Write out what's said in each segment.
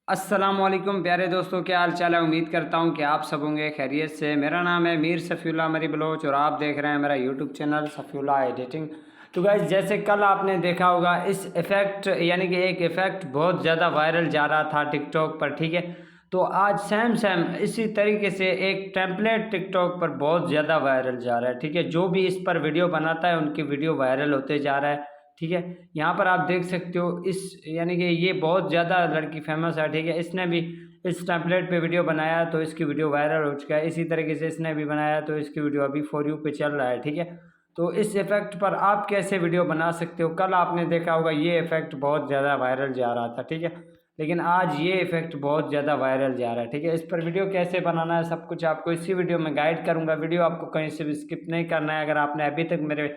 अस्सलाम वालेकुम प्यारे दोस्तों, क्या हाल चाल है। उम्मीद करता हूँ कि आप सब होंगे खैरियत से। मेरा नाम है मीर सफ़ीउल्लाह मरी बलोच और आप देख रहे हैं मेरा यूट्यूब चैनल सफ़ीउल्लाह एडिटिंग। तो गाइस, जैसे कल आपने देखा होगा इस इफ़ेक्ट यानी कि एक इफ़ेक्ट बहुत ज़्यादा वायरल जा रहा था टिकटॉक पर, ठीक है। तो आज सेम सेम इसी तरीके से एक टेम्पलेट टिकटॉक पर बहुत ज़्यादा वायरल जा रहा है, ठीक है। जो भी इस पर वीडियो बनाता है उनकी वीडियो वायरल होते जा रहा है, ठीक है। यहाँ पर आप देख सकते हो इस यानी कि ये बहुत ज़्यादा लड़की फेमस है, ठीक है। इसने भी इस टेम्पलेट पे वीडियो बनाया तो इसकी वीडियो वायरल हो चुका है। इसी तरीके से इसने भी बनाया तो इसकी वीडियो अभी फॉर यू पे चल रहा है, ठीक है। तो इस इफ़ेक्ट पर आप कैसे वीडियो बना सकते हो, कल आपने देखा होगा ये इफ़ेक्ट बहुत ज़्यादा वायरल जा रहा था, ठीक है। लेकिन आज ये इफ़ेक्ट बहुत ज़्यादा वायरल जा रहा है, ठीक है। इस पर वीडियो कैसे बनाना है सब कुछ आपको इसी वीडियो में गाइड करूँगा। वीडियो आपको कहीं से भी स्किप नहीं करना है। अगर आपने अभी तक मेरे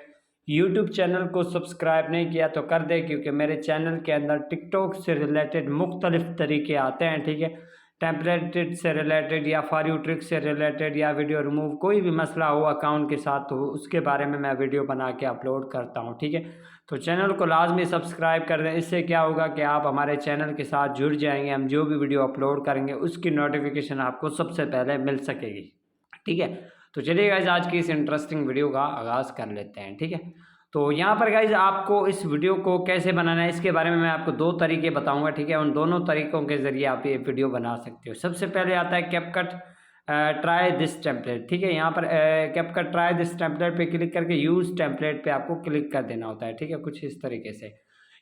यूट्यूब चैनल को सब्सक्राइब नहीं किया तो कर दे, क्योंकि मेरे चैनल के अंदर टिकटॉक से रिलेटेड मुख्तलिफ तरीके आते हैं, ठीक है। टेम्पलेटेड से रिलेटेड या फॉर यू ट्रिक से रिलेटेड या वीडियो रिमूव कोई भी मसला हो अकाउंट के साथ तो उसके बारे में मैं वीडियो बना के अपलोड करता हूँ, ठीक है। तो चैनल को लाजमी सब्सक्राइब कर दें। इससे क्या होगा कि आप हमारे चैनल के साथ जुड़ जाएंगे। हम जो भी वीडियो अपलोड करेंगे उसकी नोटिफिकेशन आपको सबसे पहले मिल सकेगी, ठीक है। तो चलिए गाइज, आज की इस इंटरेस्टिंग वीडियो का आगाज़ कर लेते हैं, ठीक है। तो यहाँ पर गाइज आपको इस वीडियो को कैसे बनाना है इसके बारे में मैं आपको दो तरीके बताऊंगा, ठीक है। उन दोनों तरीकों के ज़रिए आप ये वीडियो बना सकते हो। सबसे पहले आता है कैपकट ट्राई दिस टेम्पलेट, ठीक है। यहाँ पर कैपकट ट्राई दिस टेम्पलेट पे क्लिक करके यूज़ टेम्पलेट पे आपको क्लिक कर देना होता है, ठीक है। कुछ इस तरीके से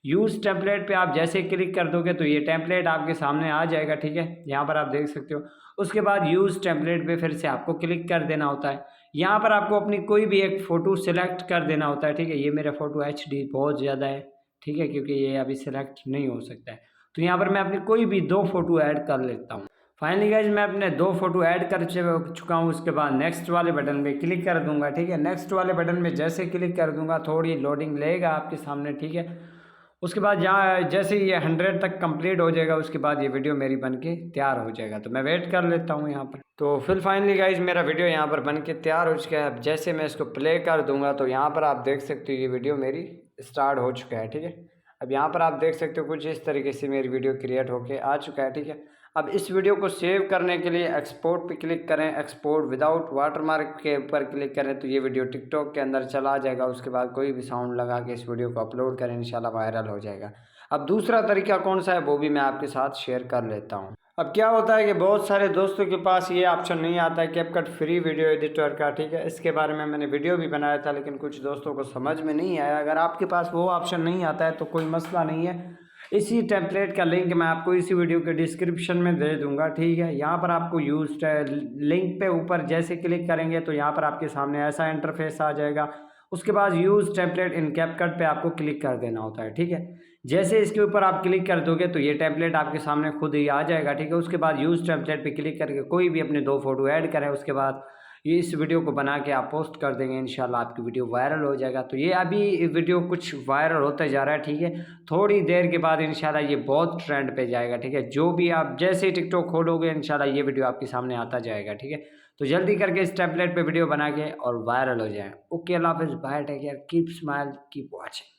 यूज़ टेम्पलेट पे आप जैसे क्लिक कर दोगे तो ये टेम्पलेट आपके सामने आ जाएगा, ठीक है। यहाँ पर आप देख सकते हो। उसके बाद यूज़ टेम्पलेट पे फिर से आपको क्लिक कर देना होता है। यहाँ पर आपको अपनी कोई भी एक फ़ोटो सिलेक्ट कर देना होता है, ठीक है। ये मेरा फ़ोटो HD बहुत ज़्यादा है, ठीक है, क्योंकि ये अभी सिलेक्ट नहीं हो सकता है। तो यहाँ पर मैं अपनी कोई भी दो फ़ोटो ऐड कर लेता हूँ। फाइनली गाइज, मैं अपने दो फ़ोटो ऐड कर चुका हूँ। उसके बाद नेक्स्ट वाले बटन पे क्लिक कर दूंगा, ठीक है। नेक्स्ट वाले बटन पे जैसे क्लिक कर दूंगा थोड़ी लोडिंग लेगा आपके सामने, ठीक है। उसके बाद यहाँ जैसे ये 100 तक कंप्लीट हो जाएगा उसके बाद ये वीडियो मेरी बन के तैयार हो जाएगा। तो मैं वेट कर लेता हूँ यहाँ पर। तो फिर फाइनली गाइज मेरा वीडियो यहाँ पर बन के तैयार हो चुका है। अब जैसे मैं इसको प्ले कर दूंगा तो यहाँ पर आप देख सकते हो ये वीडियो मेरी स्टार्ट हो चुका है, ठीक है। अब यहाँ पर आप देख सकते हो कुछ इस तरीके से मेरी वीडियो क्रिएट होके आ चुका है, ठीक है। अब इस वीडियो को सेव करने के लिए एक्सपोर्ट पे क्लिक करें। एक्सपोर्ट विदाउट वाटरमार्क के ऊपर क्लिक करें तो ये वीडियो टिकटॉक के अंदर चला जाएगा। उसके बाद कोई भी साउंड लगा के इस वीडियो को अपलोड करें, इंशाल्लाह वायरल हो जाएगा। अब दूसरा तरीका कौन सा है वो भी मैं आपके साथ शेयर कर लेता हूँ। अब क्या होता है कि बहुत सारे दोस्तों के पास ये ऑप्शन नहीं आता है कैपकट फ्री वीडियो एडिटर का, ठीक है। इसके बारे में मैंने वीडियो भी बनाया था लेकिन कुछ दोस्तों को समझ में नहीं आया। अगर आपके पास वो ऑप्शन नहीं आता है तो कोई मसला नहीं है। इसी टेम्पलेट का लिंक मैं आपको इसी वीडियो के डिस्क्रिप्शन में दे दूंगा, ठीक है। यहाँ पर आपको यूज लिंक पे ऊपर जैसे क्लिक करेंगे तो यहाँ पर आपके सामने ऐसा इंटरफेस आ जाएगा। उसके बाद यूज़ टेम्पलेट इन कैपकट पे आपको क्लिक कर देना होता है, ठीक है। जैसे इसके ऊपर आप क्लिक कर दोगे तो ये टेम्पलेट आपके सामने खुद ही आ जाएगा, ठीक है। उसके बाद यूज़ टेम्पलेट पे क्लिक करके कोई भी अपने दो फोटो ऐड करें। उसके बाद ये इस वीडियो को बना के आप पोस्ट कर देंगे, इंशाल्लाह आपकी वीडियो वायरल हो जाएगा। तो ये अभी वीडियो कुछ वायरल होते जा रहा है, ठीक है। थोड़ी देर के बाद इंशाल्लाह ये बहुत ट्रेंड पे जाएगा, ठीक है। जो भी आप जैसे ही टिकटॉक खोलोगे इंशाल्लाह ये वीडियो आपके सामने आता जाएगा, ठीक है। तो जल्दी करके इस टेम्पलेट पे वीडियो बना के और वायरल हो जाए। ओके, अल्लाह हाफिज़, bye, take care, keep smile, keep watching.